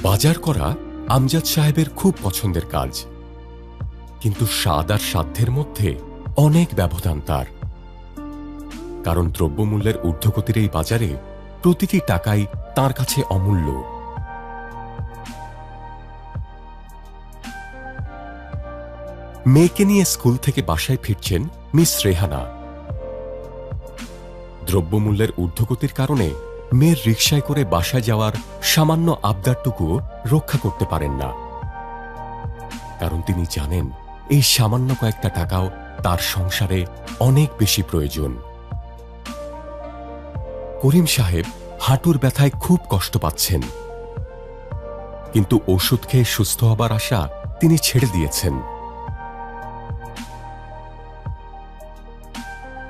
বাজার করা আমজাদ সাহেবের খুব পছন্দের কাজ, কিন্তু স্বাদ আর সাধ্যের মধ্যে অনেক ব্যবধান তার। কারণ দ্রব্যমূল্যের ঊর্ধ্বগতির এই বাজারে প্রতিটি টাকাই তার কাছে অমূল্য। মেয়েকে নিয়ে স্কুল থেকে বাসায় ফিরছেন মিস রেহানা। দ্রব্যমূল্যের ঊর্ধ্বগতির কারণে মেয়ের রিকশায় করে বাসায় যাওয়ার সামান্য আবদারটুকুও রক্ষা করতে পারেন না, কারণ তিনি জানেন এই সামান্য কয়েকটা টাকাও তার সংসারে অনেক বেশি প্রয়োজন। করিম সাহেব হাঁটুর ব্যথায় খুব কষ্ট পাচ্ছেন, কিন্তু ওষুধ খেয়ে সুস্থ হবার আশা তিনি ছেড়ে দিয়েছেন,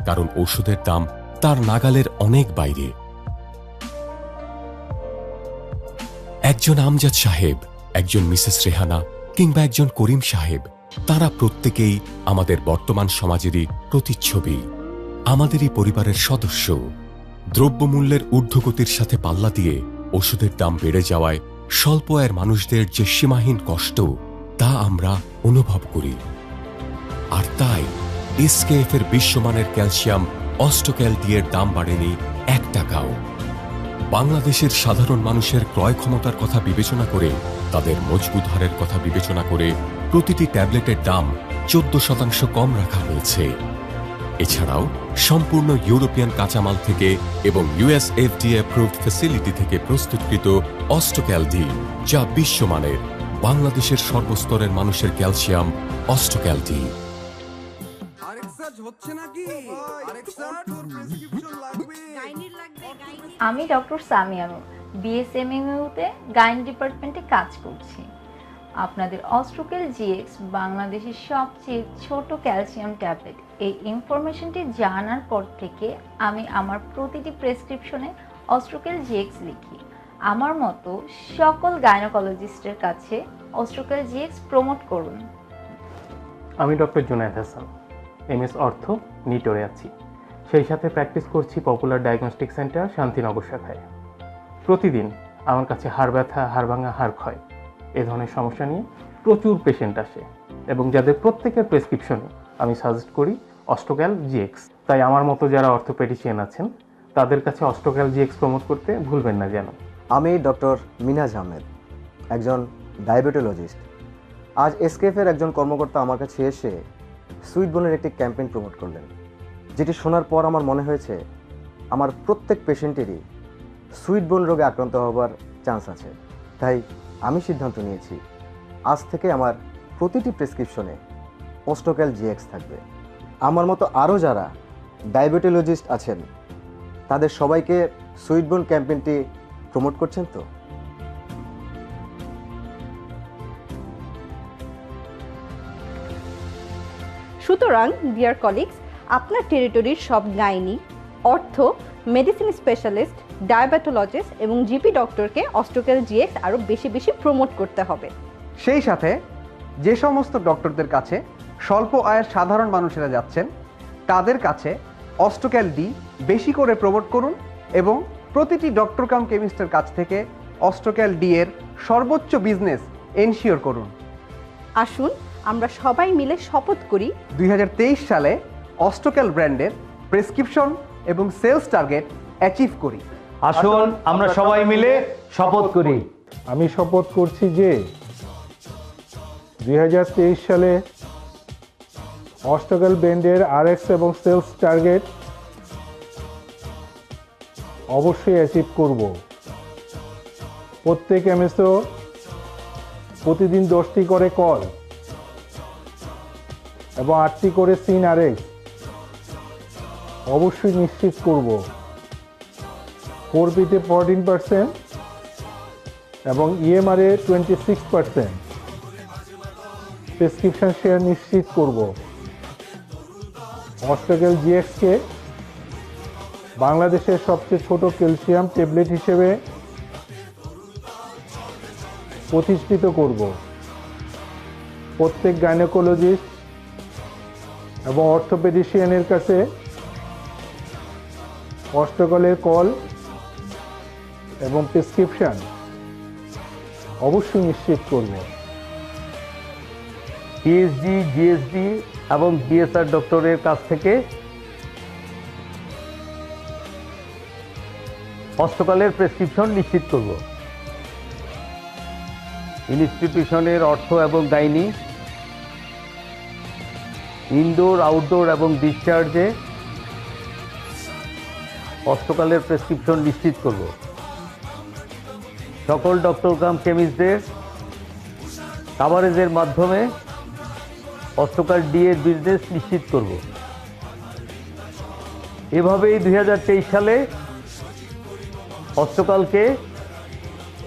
কারণ ওষুধের দাম তার নাগালের অনেক বাইরে। একজন আমজাদ সাহেব, একজন মিসেস রেহানা কিংবা একজন করিম সাহেব, তারা প্রত্যেকেই আমাদের বর্তমান সমাজেরই প্রতিচ্ছবি, আমাদেরই পরিবারের সদস্য। দ্রব্যমূল্যের ঊর্ধ্বগতির সাথে পাল্লা দিয়ে ওষুধের দাম বেড়ে যাওয়ায় স্বল্প আয়ের মানুষদের যে সীমাহীন কষ্ট, তা আমরা অনুভব করি। আর তাই এসকেএফ এর বিশ্বমানের ক্যালসিয়াম অস্টোক্যাল ডি এর দাম বাড়েনি 1 টাকাও। বাংলাদেশের সাধারণ মানুষের ক্রয় ক্ষমতার কথা বিবেচনা করে, তাদের মজবুত হারের কথা বিবেচনা করে প্রতিটি ট্যাবলেটের দাম 14% কম রাখা হয়েছে। এছাড়াও সম্পূর্ণ ইউরোপিয়ান কাঁচামাল থেকে এবং ইউএস এফডিএ অ্যাপ্রুভড ফ্যাসিলিটি থেকে প্রস্তুতকৃত অস্টোক্যাল ডি, যা বিশ্বমানের, বাংলাদেশের সর্বস্তরের মানুষের ক্যালসিয়াম অস্টোক্যাল ডি। আমি ডক্টর সামিয়া নূর, বিএসএমএমইউতে গাইনি ডিপার্টমেন্টে কাজ করছি। আপনাদের অস্ট্রোকেল জিএক্স বাংলাদেশের সবচেয়ে ছোট ক্যালসিয়াম ট্যাবলেট, এই ইনফরমেশনটি জানার পর থেকে আমি আমার প্রতিটি প্রেসক্রিপশনে অস্ট্রোকেল জিএক্স লিখি। আমার মতো সকল গাইনোকোলজিস্টের কাছে অস্ট্রোকেল জিএক্স প্রমোট করুন। আমি ডক্টর জুনায়েদ হাসান, এমএস অর্থ, নিটোরে আছি। সেই সাথে প্র্যাকটিস করছি পপুলার ডায়াগনস্টিক সেন্টার শান্তিনগর শাখায়। প্রতিদিন আমার কাছে হাড় ব্যথা, হাড় ভাঙা, হাড় ক্ষয় এ ধরনের সমস্যা নিয়ে প্রচুর পেশেন্ট আসে, এবং যাদের প্রত্যেকের প্রেসক্রিপশনে আমি সাজেস্ট করি অস্ট্রোক্যাল জিএক্স। তাই আমার মতো যারা অর্থোপেডিশিয়ান আছেন তাদের কাছে অস্ট্রোক্যাল জিএক্স প্রমোট করতে ভুলবেন না যেন। আমি ডক্টর মিনহাজ আহমেদ, একজন ডায়াবেটোলজিস্ট। আজ এসকেএফের একজন কর্মকর্তা আমার কাছে এসে সুইট বোনের একটি ক্যাম্পেইন প্রমোট করলেন, যেটি শোনার পর আমার মনে হয়েছে আমার প্রত্যেক পেশেন্টেরই সুইট বোন রোগে আক্রান্ত হবার চান্স আছে। তাই আমি সিদ্ধান্ত নিয়েছি আজ থেকে আমার প্রতিটি প্রেসক্রিপশনে অস্ট্রোক্যাল জিএক্স থাকবে। আমার মতো আরও যারা ডায়াবেটোলজিস্ট আছেন তাদের সবাইকে সুইট বোন ক্যাম্পেইনটি প্রমোট করছেন তো? সুতরাং ডিয়ার কলিগস, আপনার টেরিটরির সব গাইনি, অর্থ, মেডিসিন স্পেশালিস্ট, ডায়াবেটোলজিস্ট এবং জিপি ডক্টরকে অস্ট্রোক্যাল জিএক্স আরও বেশি বেশি প্রমোট করতে হবে। সেই সাথে যে সমস্ত ডক্টরদের কাছে স্বল্প আয়ের সাধারণ মানুষেরা যাচ্ছেন তাদের কাছে অস্ট্রোক্যাল ডি বেশি করে প্রমোট করুন, এবং প্রতিটি ডক্টর কাম কেমিস্টের কাছ থেকে অস্ট্রোক্যাল ডি এর সর্বোচ্চ বিজনেস এনশিওর করুন। আসুন আমরা সবাই মিলে শপথ করি 2023 সালে অস্ট্রোক্যাল ব্র্যান্ডের প্রেসক্রিপশন এবং সেলস টার্গেট অ্যাচিভ করি। আসুন আমরা সবাই মিলে শপথ করি। আমি শপথ করছি যে 2023 সালে অস্ট্রোক্যাল ব্র্যান্ডের আরএক্স এবং সেলস টার্গেট অবশ্যই অ্যাচিভ করব। প্রত্যেক এমএসও প্রতিদিন 10টি করে কল এবং 8টি করে সিন আরএক্স অবশ্যই নিশ্চিত করব। 4পিতে 14% এবং ইএমআরে 26% প্রেসক্রিপশন শেয়ার নিশ্চিত করব। অস্ট্রোক্যাল জিএক্সকে বাংলাদেশের সবচেয়ে ছোট ক্যালসিয়াম ট্যাবলেট হিসেবে প্রতিষ্ঠিত করব। প্রত্যেক গাইনোকোলজিস্ট এবং অর্থোপেডিশিয়ানের কাছে অস্ট্রোক্যালের কল এবং প্রেসক্রিপশন অবশ্যই নিশ্চিত করব। পিএইচডি, জিএসডি এবং বিএসআর ডক্টরের কাছ থেকে অষ্টকালের প্রেসক্রিপশন নিশ্চিত করব। ইনস্টিটিউশনের অর্থ এবং গাইনি, ইনডোর, আউটডোর এবং ডিসচার্জে অষ্টকালের প্রেসক্রিপশন নিশ্চিত করব। সকল ডক্টর কাম কেমিস্টদের কাভারেজের মাধ্যমে অষ্টকাল ডি এর বিজনেস নিশ্চিত করব। এভাবেই 2023 সালে অষ্টকালকে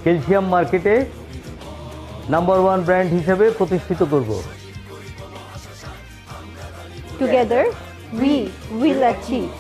ক্যালসিয়াম মার্কেটে নাম্বার 1 ব্র্যান্ড হিসেবে প্রতিষ্ঠিত করব। Together, we will achieve.